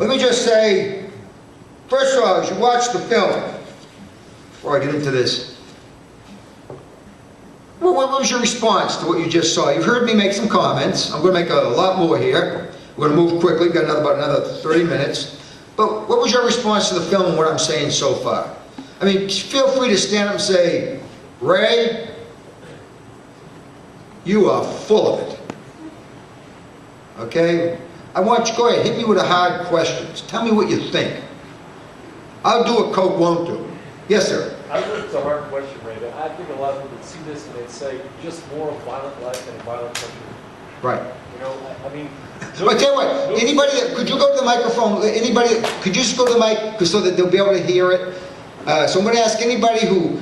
Let me just say, first of all, as you watch the film, before I get into this, what was your response to what you just saw? You've heard me make some comments. I'm going to make a lot more here. We're going to move quickly. We've got about another 30 minutes. But what was your response to the film and what I'm saying so far? I mean, feel free to stand up and say, Ray, you are full of it. Okay? I want you to go ahead, hit me with the hard questions. Tell me what you think. I'll do what Coke won't do. Yes, sir. I think it's a hard question, Ray. I think a lot of people would see this and they'd say, just more of violent life and a violent country. Right. You know, I mean... But tell you what, anybody, could you go to the microphone? Anybody, could you just go to the mic so that they'll be able to hear it? So I'm going to ask anybody who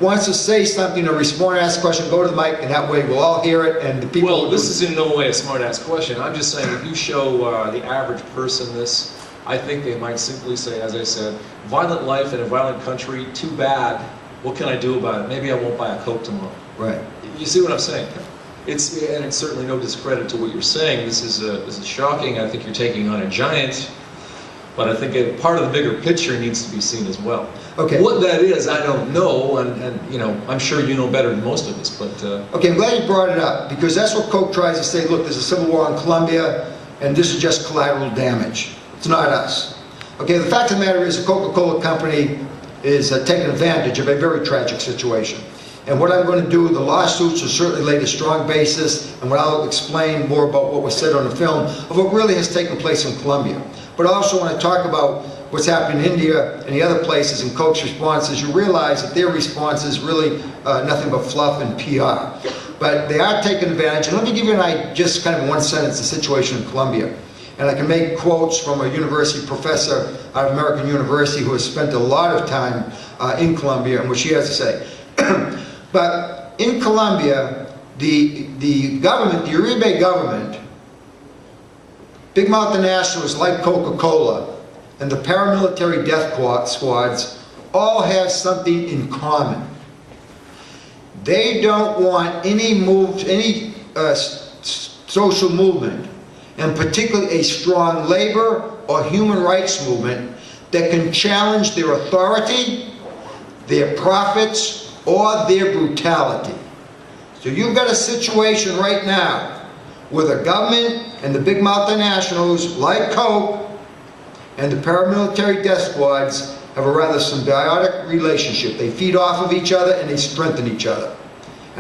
wants to say something or respond or ask a question, go to the mic, and that way we'll all hear it, and the people... Well, this is in no way a smart-ass question. I'm just saying, if you show the average person this, I think they might simply say, as I said, violent life in a violent country, too bad. What can I do about it? Maybe I won't buy a Coke tomorrow. Right. You see what I'm saying? And it's certainly no discredit to what you're saying. This is shocking. I think you're taking on a giant, but I think a part of the bigger picture needs to be seen as well. Okay. What that is, I don't know, and you know, I'm sure you know better than most of us. But Okay, I'm glad you brought it up, because that's what Coke tries to say. Look, there's a civil war in Colombia, and this is just collateral damage. It's not us. Okay, the fact of the matter is the Coca-Cola company is taking advantage of a very tragic situation. And what I'm going to do, the lawsuits will certainly lay a strong basis, and what I'll explain more about what was said on the film, of what really has taken place in Colombia. But also when I talk about what's happening in India and the other places and Coke's responses, you realize that their response is really nothing but fluff and PR. But they are taking advantage, and let me give you just kind of in one sentence the situation in Colombia. And I can make quotes from a university professor out of American University who has spent a lot of time in Colombia and what she has to say. But in Colombia, the government, the Uribe government, big multinationals like Coca-Cola and the paramilitary death squads all have something in common. They don't want any social movement, and particularly a strong labor or human rights movement that can challenge their authority, their profits, or their brutality. So you've got a situation right now where the government and the big multinationals like Coke and the paramilitary death squads have a rather symbiotic relationship. They feed off of each other and they strengthen each other.